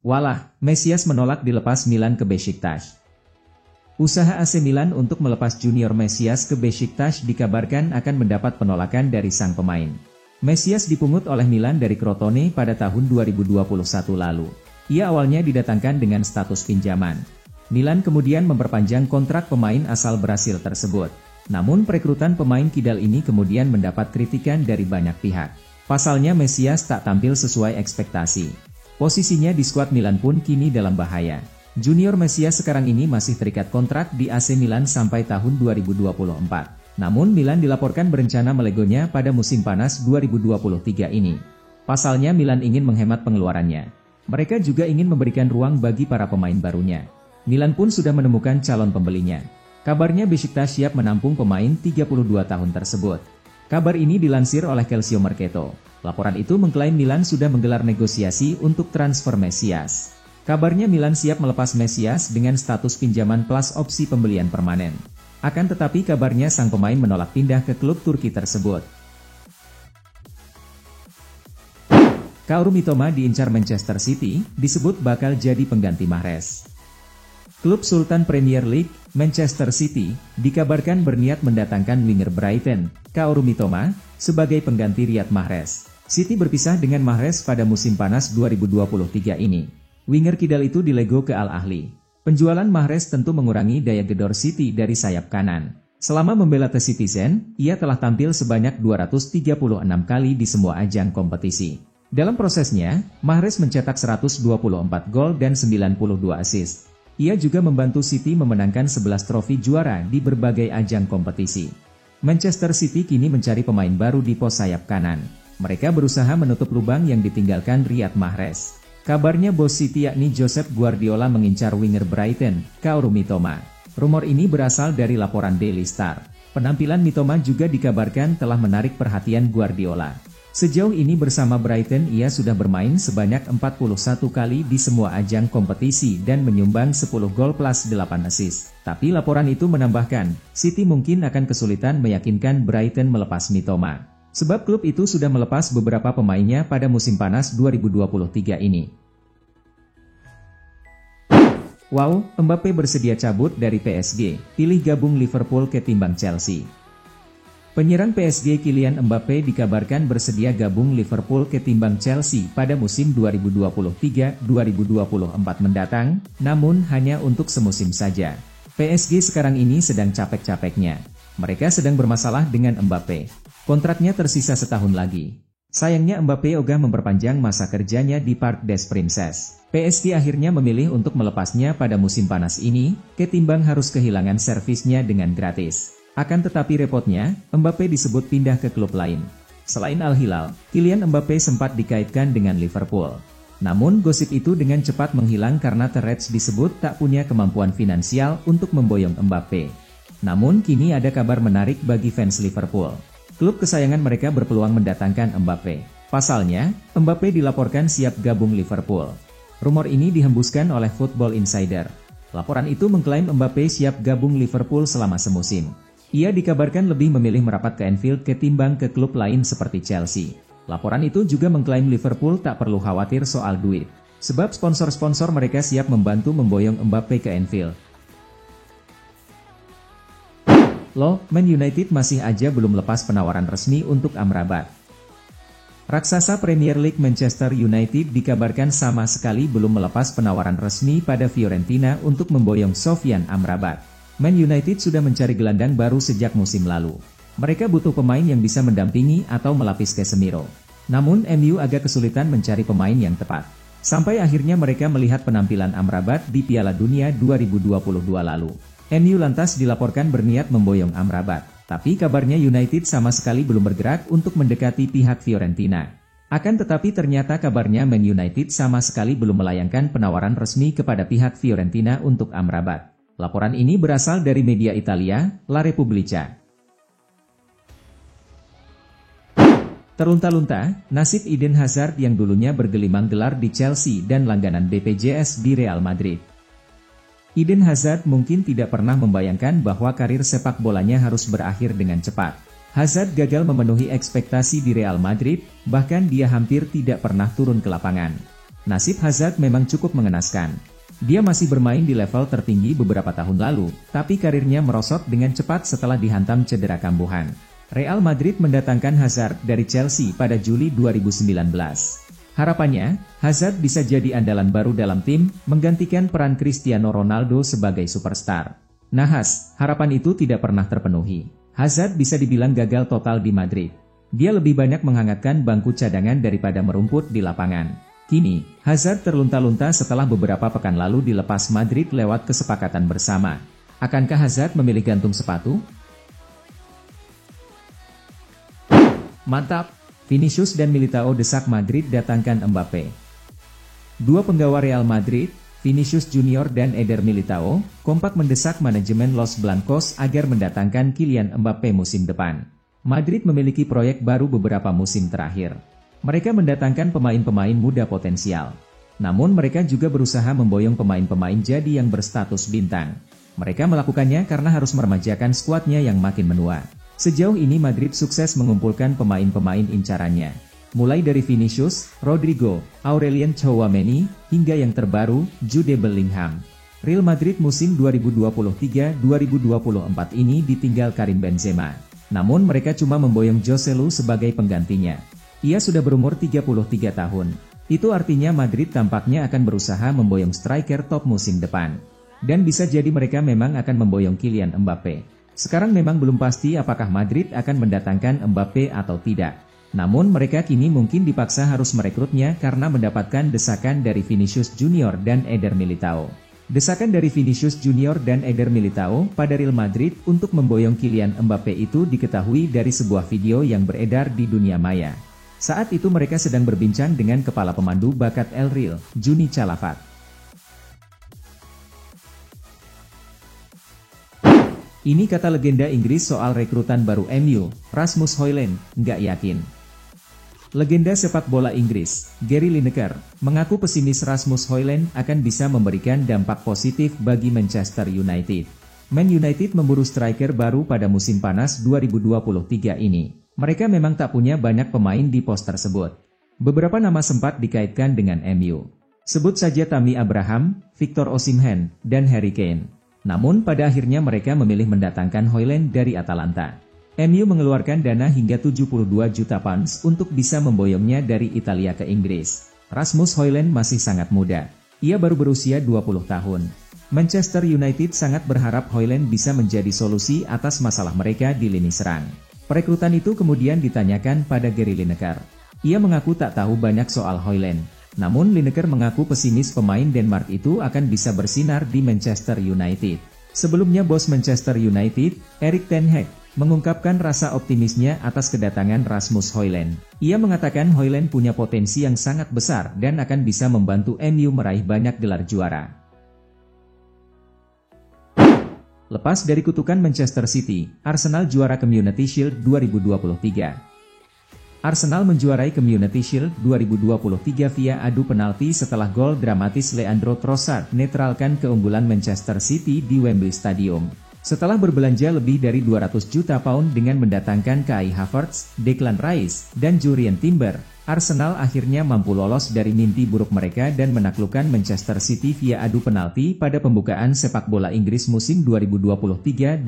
Walah, Mesias menolak dilepas Milan ke Beşiktaş. Usaha AC Milan untuk melepas Junior Mesias ke Beşiktaş dikabarkan akan mendapat penolakan dari sang pemain. Mesias dipungut oleh Milan dari Crotone pada tahun 2021 lalu. Ia awalnya didatangkan dengan status pinjaman. Milan kemudian memperpanjang kontrak pemain asal Brasil tersebut. Namun perekrutan pemain kidal ini kemudian mendapat kritikan dari banyak pihak. Pasalnya Mesias tak tampil sesuai ekspektasi. Posisinya di skuad Milan pun kini dalam bahaya. Junior Mesias sekarang ini masih terikat kontrak di AC Milan sampai tahun 2024. Namun Milan dilaporkan berencana melegonya pada musim panas 2023 ini. Pasalnya Milan ingin menghemat pengeluarannya. Mereka juga ingin memberikan ruang bagi para pemain barunya. Milan pun sudah menemukan calon pembelinya. Kabarnya Beşiktaş siap menampung pemain 32 tahun tersebut. Kabar ini dilansir oleh Calcio Mercato. Laporan itu mengklaim Milan sudah menggelar negosiasi untuk transfer Mesias. Kabarnya Milan siap melepas Mesias dengan status pinjaman plus opsi pembelian permanen. Akan tetapi kabarnya sang pemain menolak pindah ke klub Turki tersebut. Kaoru Mitoma diincar Manchester City, disebut bakal jadi pengganti Mahrez. Klub Sultan Premier League, Manchester City, dikabarkan berniat mendatangkan winger Brighton, Kaoru Mitoma, sebagai pengganti Riyad Mahrez. City berpisah dengan Mahrez pada musim panas 2023 ini. Winger kidal itu dilego ke Al Ahly. Penjualan Mahrez tentu mengurangi daya gedor City dari sayap kanan. Selama membela The Citizen, ia telah tampil sebanyak 236 kali di semua ajang kompetisi. Dalam prosesnya, Mahrez mencetak 124 gol dan 92 assist. Ia juga membantu City memenangkan 11 trofi juara di berbagai ajang kompetisi. Manchester City kini mencari pemain baru di pos sayap kanan. Mereka berusaha menutup lubang yang ditinggalkan Riyad Mahrez. Kabarnya bos City yakni Josep Guardiola mengincar winger Brighton, Kaoru Mitoma. Rumor ini berasal dari laporan Daily Star. Penampilan Mitoma juga dikabarkan telah menarik perhatian Guardiola. Sejauh ini bersama Brighton ia sudah bermain sebanyak 41 kali di semua ajang kompetisi dan menyumbang 10 gol plus 8 assist. Tapi laporan itu menambahkan, City mungkin akan kesulitan meyakinkan Brighton melepas Mitoma. Sebab klub itu sudah melepas beberapa pemainnya pada musim panas 2023 ini. Wow, Mbappe bersedia cabut dari PSG, pilih gabung Liverpool ketimbang Chelsea. Penyerang PSG Kylian Mbappe dikabarkan bersedia gabung Liverpool ketimbang Chelsea pada musim 2023-2024 mendatang, namun hanya untuk semusim saja. PSG sekarang ini sedang capek-capeknya. Mereka sedang bermasalah dengan Mbappe. Kontraknya tersisa setahun lagi. Sayangnya Mbappe ogah memperpanjang masa kerjanya di Parc des Princes. PSG akhirnya memilih untuk melepasnya pada musim panas ini, ketimbang harus kehilangan servisnya dengan gratis. Akan tetapi repotnya, Mbappe disebut pindah ke klub lain. Selain Al Hilal, Kylian Mbappe sempat dikaitkan dengan Liverpool. Namun gosip itu dengan cepat menghilang karena The Reds disebut tak punya kemampuan finansial untuk memboyong Mbappe. Namun kini ada kabar menarik bagi fans Liverpool. Klub kesayangan mereka berpeluang mendatangkan Mbappe. Pasalnya, Mbappe dilaporkan siap gabung Liverpool. Rumor ini dihembuskan oleh Football Insider. Laporan itu mengklaim Mbappe siap gabung Liverpool selama semusim. Ia dikabarkan lebih memilih merapat ke Anfield ketimbang ke klub lain seperti Chelsea. Laporan itu juga mengklaim Liverpool tak perlu khawatir soal duit. Sebab sponsor-sponsor mereka siap membantu memboyong Mbappe ke Anfield. Loh, Man United masih aja belum lepas penawaran resmi untuk Amrabat. Raksasa Premier League Manchester United dikabarkan sama sekali belum melepas penawaran resmi pada Fiorentina untuk memboyong Sofyan Amrabat. Man United sudah mencari gelandang baru sejak musim lalu. Mereka butuh pemain yang bisa mendampingi atau melapis Casemiro. Namun MU agak kesulitan mencari pemain yang tepat. Sampai akhirnya mereka melihat penampilan Amrabat di Piala Dunia 2022 lalu. MU lantas dilaporkan berniat memboyong Amrabat, tapi kabarnya United sama sekali belum bergerak untuk mendekati pihak Fiorentina. Akan tetapi ternyata kabarnya Man United sama sekali belum melayangkan penawaran resmi kepada pihak Fiorentina untuk Amrabat. Laporan ini berasal dari media Italia, La Repubblica. Terunta-lunta, nasib Eden Hazard yang dulunya bergelimang gelar di Chelsea dan langganan BPJS di Real Madrid. Eden Hazard mungkin tidak pernah membayangkan bahwa karir sepak bolanya harus berakhir dengan cepat. Hazard gagal memenuhi ekspektasi di Real Madrid, bahkan dia hampir tidak pernah turun ke lapangan. Nasib Hazard memang cukup mengenaskan. Dia masih bermain di level tertinggi beberapa tahun lalu, tapi karirnya merosot dengan cepat setelah dihantam cedera kambuhan. Real Madrid mendatangkan Hazard dari Chelsea pada Juli 2019. Harapannya, Hazard bisa jadi andalan baru dalam tim, menggantikan peran Cristiano Ronaldo sebagai superstar. Nahas, harapan itu tidak pernah terpenuhi. Hazard bisa dibilang gagal total di Madrid. Dia lebih banyak menghangatkan bangku cadangan daripada merumput di lapangan. Kini, Hazard terlunta-lunta setelah beberapa pekan lalu dilepas Madrid lewat kesepakatan bersama. Akankah Hazard memilih gantung sepatu? Mantap! Vinicius dan Militao desak Madrid datangkan Mbappe. Dua penggawa Real Madrid, Vinicius Junior dan Eder Militao, kompak mendesak manajemen Los Blancos agar mendatangkan Kylian Mbappe musim depan. Madrid memiliki proyek baru beberapa musim terakhir. Mereka mendatangkan pemain-pemain muda potensial. Namun mereka juga berusaha memboyong pemain-pemain jadi yang berstatus bintang. Mereka melakukannya karena harus meremajakan skuadnya yang makin menua. Sejauh ini Madrid sukses mengumpulkan pemain-pemain incarannya. Mulai dari Vinicius, Rodrigo, Aurelien Tchouameni, hingga yang terbaru, Jude Bellingham. Real Madrid musim 2023-2024 ini ditinggal Karim Benzema. Namun mereka cuma memboyong Joselu sebagai penggantinya. Ia sudah berumur 33 tahun. Itu artinya Madrid tampaknya akan berusaha memboyong striker top musim depan. Dan bisa jadi mereka memang akan memboyong Kylian Mbappe. Sekarang memang belum pasti apakah Madrid akan mendatangkan Mbappe atau tidak. Namun mereka kini mungkin dipaksa harus merekrutnya karena mendapatkan desakan dari Vinicius Junior dan Eder Militao. Desakan dari Vinicius Junior dan Eder Militao pada Real Madrid untuk memboyong Kylian Mbappe itu diketahui dari sebuah video yang beredar di dunia maya. Saat itu mereka sedang berbincang dengan kepala pemandu bakat El Real, Juni Calafat. Ini kata legenda Inggris soal rekrutan baru MU, Rasmus Højlund, nggak yakin. Legenda sepak bola Inggris, Gary Lineker, mengaku pesimis Rasmus Højlund akan bisa memberikan dampak positif bagi Manchester United. Man United memburu striker baru pada musim panas 2023 ini. Mereka memang tak punya banyak pemain di pos tersebut. Beberapa nama sempat dikaitkan dengan MU. Sebut saja Tammy Abraham, Victor Osimhen, dan Harry Kane. Namun pada akhirnya mereka memilih mendatangkan Højlund dari Atalanta. MU mengeluarkan dana hingga 72 juta pounds untuk bisa memboyongnya dari Italia ke Inggris. Rasmus Højlund masih sangat muda. Ia baru berusia 20 tahun. Manchester United sangat berharap Højlund bisa menjadi solusi atas masalah mereka di lini serang. Perekrutan itu kemudian ditanyakan pada Gary Lineker. Ia mengaku tak tahu banyak soal Højlund. Namun Lineker mengaku pesimis pemain Denmark itu akan bisa bersinar di Manchester United. Sebelumnya bos Manchester United, Erik ten Hag, mengungkapkan rasa optimisnya atas kedatangan Rasmus Højlund. Ia mengatakan Højlund punya potensi yang sangat besar dan akan bisa membantu MU meraih banyak gelar juara. Lepas dari kutukan Manchester City, Arsenal juara Community Shield 2023. Arsenal menjuarai Community Shield 2023 via adu penalti setelah gol dramatis Leandro Trossard netralkan keunggulan Manchester City di Wembley Stadium. Setelah berbelanja lebih dari 200 juta pound dengan mendatangkan Kai Havertz, Declan Rice, dan Jurrien Timber, Arsenal akhirnya mampu lolos dari mimpi buruk mereka dan menaklukkan Manchester City via adu penalti pada pembukaan sepak bola Inggris musim 2023-24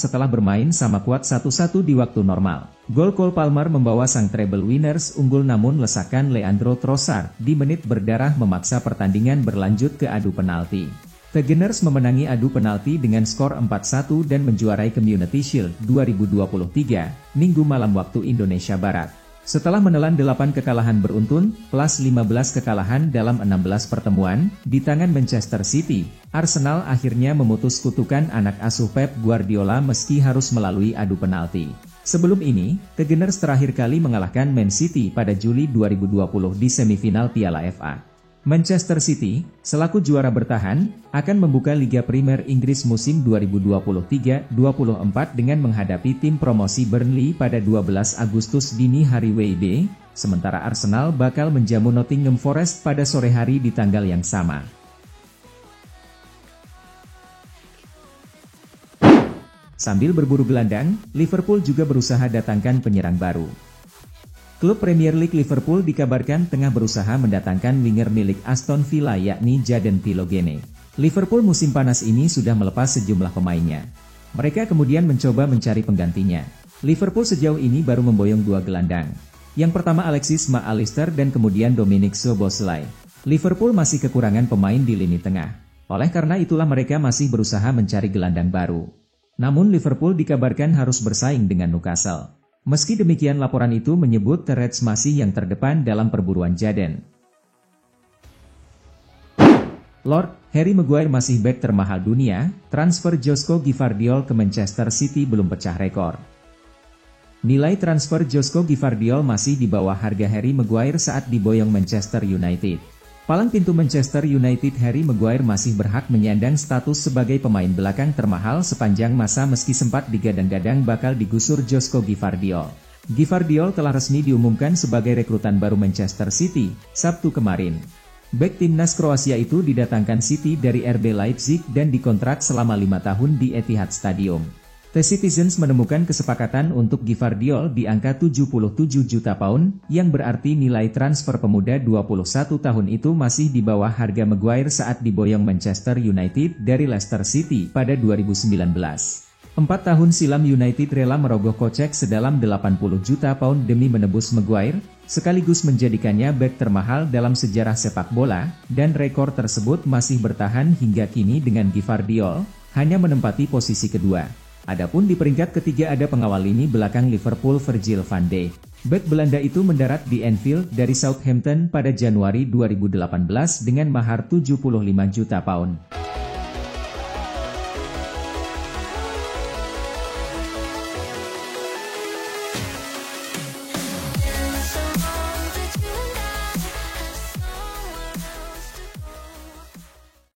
setelah bermain sama kuat 1-1 di waktu normal. Gol Cole Palmer membawa sang treble winners unggul namun lesakan Leandro Trossard di menit berdarah memaksa pertandingan berlanjut ke adu penalti. The Gunners memenangi adu penalti dengan skor 4-1 dan menjuarai Community Shield 2023, Minggu malam waktu Indonesia Barat. Setelah menelan 8 kekalahan beruntun, plus 15 kekalahan dalam 16 pertemuan, di tangan Manchester City, Arsenal akhirnya memutus kutukan anak asuh Pep Guardiola meski harus melalui adu penalti. Sebelum ini, The Gunners terakhir kali mengalahkan Man City pada Juli 2020 di semifinal Piala FA. Manchester City, selaku juara bertahan, akan membuka Liga Premier Inggris musim 2023-24 dengan menghadapi tim promosi Burnley pada 12 Agustus dini hari WIB, sementara Arsenal bakal menjamu Nottingham Forest pada sore hari di tanggal yang sama. Sambil berburu gelandang, Liverpool juga berusaha datangkan penyerang baru. Klub Premier League Liverpool dikabarkan tengah berusaha mendatangkan winger milik Aston Villa yakni Jadon Philogene. Liverpool musim panas ini sudah melepas sejumlah pemainnya. Mereka kemudian mencoba mencari penggantinya. Liverpool sejauh ini baru memboyong 2 gelandang. Yang pertama Alexis Mac Allister dan kemudian Dominic Szoboszlai. Liverpool masih kekurangan pemain di lini tengah. Oleh karena itulah mereka masih berusaha mencari gelandang baru. Namun Liverpool dikabarkan harus bersaing dengan Newcastle. Meski demikian laporan itu menyebut The Reds masih yang terdepan dalam perburuan Jadon. Lord, Harry Maguire masih bek termahal dunia, transfer Joško Gvardiol ke Manchester City belum pecah rekor. Nilai transfer Joško Gvardiol masih di bawah harga Harry Maguire saat diboyong Manchester United. Palang pintu Manchester United Harry Maguire masih berhak menyandang status sebagai pemain belakang termahal sepanjang masa meski sempat digadang-gadang bakal digusur Joško Gvardiol. Gvardiol telah resmi diumumkan sebagai rekrutan baru Manchester City, Sabtu kemarin. Bek timnas Kroasia itu didatangkan City dari RB Leipzig dan dikontrak selama 5 tahun di Etihad Stadium. The Citizens menemukan kesepakatan untuk Gvardiol di angka 77 juta pound, yang berarti nilai transfer pemuda 21 tahun itu masih di bawah harga Maguire saat diboyong Manchester United dari Leicester City pada 2019. 4 tahun silam United rela merogoh kocek sedalam 80 juta pound demi menebus Maguire, sekaligus menjadikannya bek termahal dalam sejarah sepak bola, dan rekor tersebut masih bertahan hingga kini dengan Gvardiol hanya menempati posisi kedua. Adapun di peringkat ketiga ada pengawal lini belakang Liverpool Virgil van Dijk. Bek Belanda itu mendarat di Anfield dari Southampton pada Januari 2018 dengan mahar 75 juta pound.